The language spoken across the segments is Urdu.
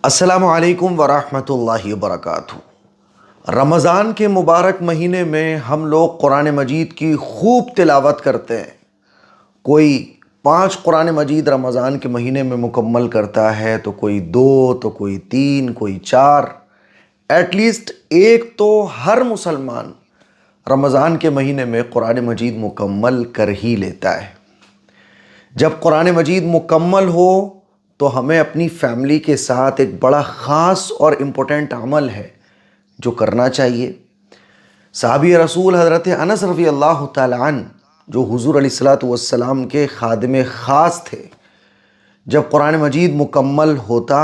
السلام علیکم ورحمۃ اللہ وبرکاتہ۔ رمضان کے مبارک مہینے میں ہم لوگ قرآن مجید کی خوب تلاوت کرتے ہیں۔ کوئی 5 قرآن مجید رمضان کے مہینے میں مکمل کرتا ہے، تو کوئی 2، تو کوئی 3، کوئی 4۔ ایٹ لیسٹ ایک تو ہر مسلمان رمضان کے مہینے میں قرآن مجید مکمل کر ہی لیتا ہے۔ جب قرآن مجید مکمل ہو تو ہمیں اپنی فیملی کے ساتھ ایک بڑا خاص اور امپورٹنٹ عمل ہے جو کرنا چاہیے۔ صحابی رسول حضرت انس رضی اللہ تعالیٰ عنہ، جو حضور علیہ الصلوۃ والسلام کے خادم خاص تھے، جب قرآن مجید مکمل ہوتا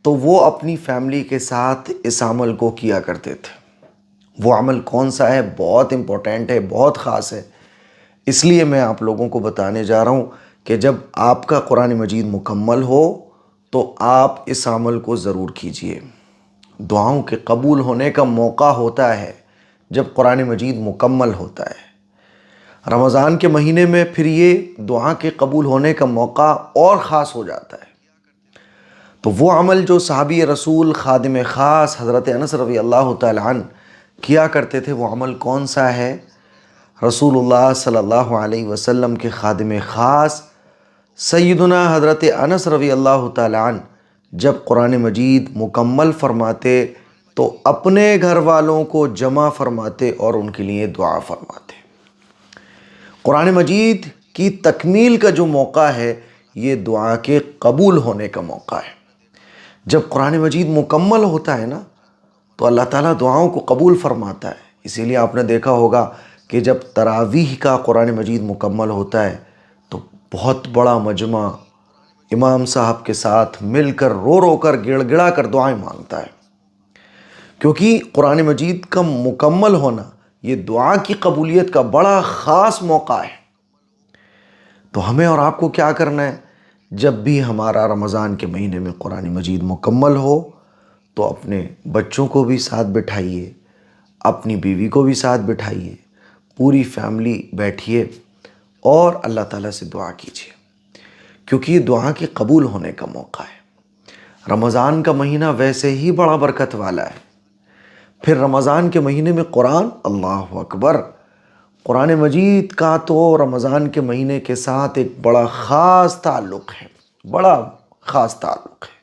تو وہ اپنی فیملی کے ساتھ اس عمل کو کیا کرتے تھے۔ وہ عمل کون سا ہے؟ بہت امپورٹنٹ ہے، بہت خاص ہے۔ اس لیے میں آپ لوگوں کو بتانے جا رہا ہوں کہ جب آپ کا قرآن مجید مکمل ہو تو آپ اس عمل کو ضرور کیجئے۔ دعاؤں کے قبول ہونے کا موقع ہوتا ہے جب قرآن مجید مکمل ہوتا ہے۔ رمضان کے مہینے میں پھر یہ دعا کے قبول ہونے کا موقع اور خاص ہو جاتا ہے۔ تو وہ عمل جو صحابی رسول خادم خاص حضرت انس رضی اللہ تعالیٰ عنہ کیا کرتے تھے، وہ عمل کون سا ہے؟ رسول اللہ صلی اللہ علیہ وسلم کے خادم خاص سیدنا حضرت انس رضی اللہ تعالیٰ عنہ جب قرآن مجید مکمل فرماتے تو اپنے گھر والوں کو جمع فرماتے اور ان کے لیے دعا فرماتے۔ قرآن مجید کی تکمیل کا جو موقع ہے، یہ دعا کے قبول ہونے کا موقع ہے۔ جب قرآن مجید مکمل ہوتا ہے نا، تو اللہ تعالیٰ دعاؤں کو قبول فرماتا ہے۔ اسی لیے آپ نے دیکھا ہوگا کہ جب تراویح کا قرآن مجید مکمل ہوتا ہے تو بہت بڑا مجمع امام صاحب کے ساتھ مل کر رو رو کر گڑ گڑا کر دعائیں مانگتا ہے، کیونکہ قرآن مجید کا مکمل ہونا یہ دعا کی قبولیت کا بڑا خاص موقع ہے۔ تو ہمیں اور آپ کو کیا کرنا ہے؟ جب بھی ہمارا رمضان کے مہینے میں قرآن مجید مکمل ہو تو اپنے بچوں کو بھی ساتھ بٹھائیے، اپنی بیوی کو بھی ساتھ بٹھائیے، پوری فیملی بیٹھیے اور اللہ تعالیٰ سے دعا کیجیے، کیونکہ یہ دعا کے قبول ہونے کا موقع ہے۔ رمضان کا مہینہ ویسے ہی بڑا برکت والا ہے، پھر رمضان کے مہینے میں قرآن، اللہ اکبر، قرآن مجید کا تو رمضان کے مہینے کے ساتھ ایک بڑا خاص تعلق ہے، بڑا خاص تعلق ہے۔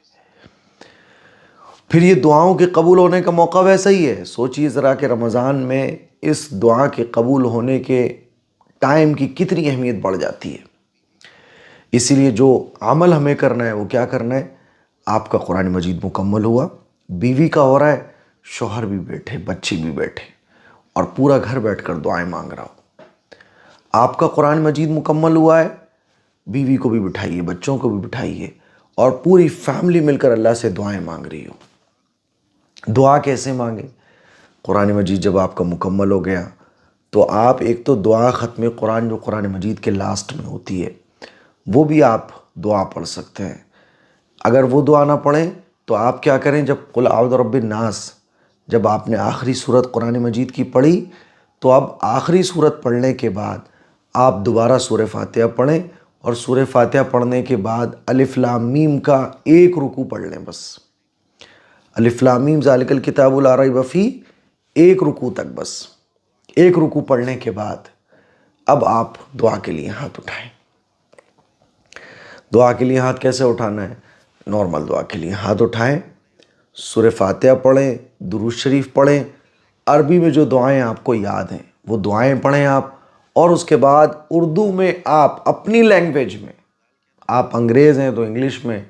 پھر یہ دعاؤں کے قبول ہونے کا موقع ویسا ہی ہے۔ سوچیے ذرا کہ رمضان میں اس دعا کے قبول ہونے کے ٹائم کی کتنی اہمیت بڑھ جاتی ہے۔ اسی لیے جو عمل ہمیں کرنا ہے وہ کیا کرنا ہے؟ آپ کا قرآن مجید مکمل ہوا، بیوی کا ہو رہا ہے، شوہر بھی بیٹھے، بچے بھی بیٹھے اور پورا گھر بیٹھ کر دعائیں مانگ رہا ہو۔ آپ کا قرآن مجید مکمل ہوا ہے، بیوی کو بھی بٹھائیے، بچوں کو بھی بٹھائیے اور پوری فیملی مل کر اللہ سے دعائیں مانگ رہی ہو۔ دعا کیسے مانگے؟ قرآن مجید جب آپ کا مکمل ہو گیا تو آپ ایک تو دعا ختم قرآن جو قرآن مجید کے لاسٹ میں ہوتی ہے، وہ بھی آپ دعا پڑھ سکتے ہیں۔ اگر وہ دعا نہ پڑھیں تو آپ کیا کریں؟ جب قل اعوذ برب الناس، جب آپ نے آخری سورت قرآن مجید کی پڑھی تو اب آخری سورت پڑھنے کے بعد آپ دوبارہ سورہ فاتحہ پڑھیں، اور سورہ فاتحہ پڑھنے کے بعد الف لام میم کا ایک رکوع پڑھ لیں بس۔ الف لام میم ذالک الکتاب لا ریب فیہ، ایک رکوع تک بس۔ ایک رکوع پڑھنے کے بعد اب آپ دعا کے لیے ہاتھ اٹھائیں۔ دعا کے لیے ہاتھ کیسے اٹھانا ہے؟ نارمل دعا کے لیے ہاتھ اٹھائیں، سورہ فاتحہ پڑھیں، درود شریف پڑھیں، عربی میں جو دعائیں آپ کو یاد ہیں وہ دعائیں پڑھیں آپ، اور اس کے بعد اردو میں آپ اپنی لینگویج میں، آپ انگریز ہیں تو انگلش میں،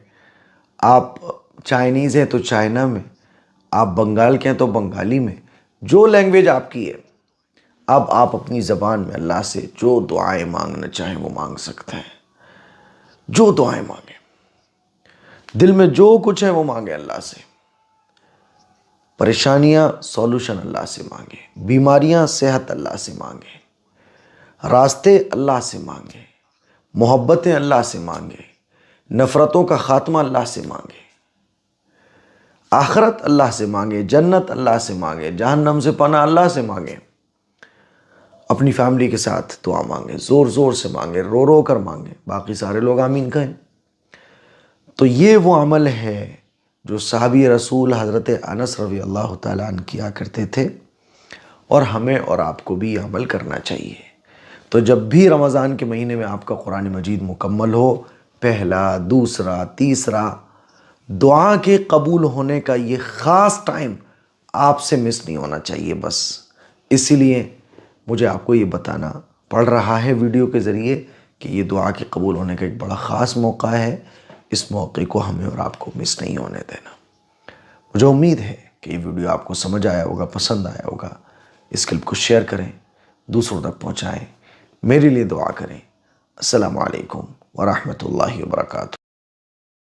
آپ چائنیز ہیں تو چائنا میں، آپ بنگال کے ہیں تو بنگالی میں، جو لینگویج آپ کی ہے، اب آپ اپنی زبان میں اللہ سے جو دعائیں مانگنا چاہیں وہ مانگ سکتے ہیں۔ جو دعائیں مانگیں، دل میں جو کچھ ہے وہ مانگیں اللہ سے۔ پریشانیاں سولوشن اللہ سے مانگیں، بیماریاں صحت اللہ سے مانگیں، راستے اللہ سے مانگیں، محبتیں اللہ سے مانگیں، نفرتوں کا خاتمہ اللہ سے مانگیں، آخرت اللہ سے مانگیں، جنت اللہ سے مانگیں، جہنم سے پناہ اللہ سے مانگیں۔ اپنی فیملی کے ساتھ دعا مانگیں، زور زور سے مانگیں، رو رو کر مانگیں، باقی سارے لوگ آمین کہیں۔ تو یہ وہ عمل ہے جو صحابی رسول حضرت انس رضی اللہ تعالیٰ عنہ کیا کرتے تھے، اور ہمیں اور آپ کو بھی یہ عمل کرنا چاہیے۔ تو جب بھی رمضان کے مہینے میں آپ کا قرآن مجید مکمل ہو، پہلا، دوسرا، تیسرا، دعا کے قبول ہونے کا یہ خاص ٹائم آپ سے مس نہیں ہونا چاہیے بس۔ اسی لیے مجھے آپ کو یہ بتانا پڑ رہا ہے ویڈیو کے ذریعے کہ یہ دعا کے قبول ہونے کا ایک بڑا خاص موقع ہے، اس موقع کو ہمیں اور آپ کو مس نہیں ہونے دینا۔ مجھے امید ہے کہ یہ ویڈیو آپ کو سمجھ آیا ہوگا، پسند آیا ہوگا۔ اس کلپ کو شیئر کریں، دوسروں تک پہنچائیں، میرے لیے دعا کریں۔ السلام علیکم ورحمۃ اللہ وبرکاتہ۔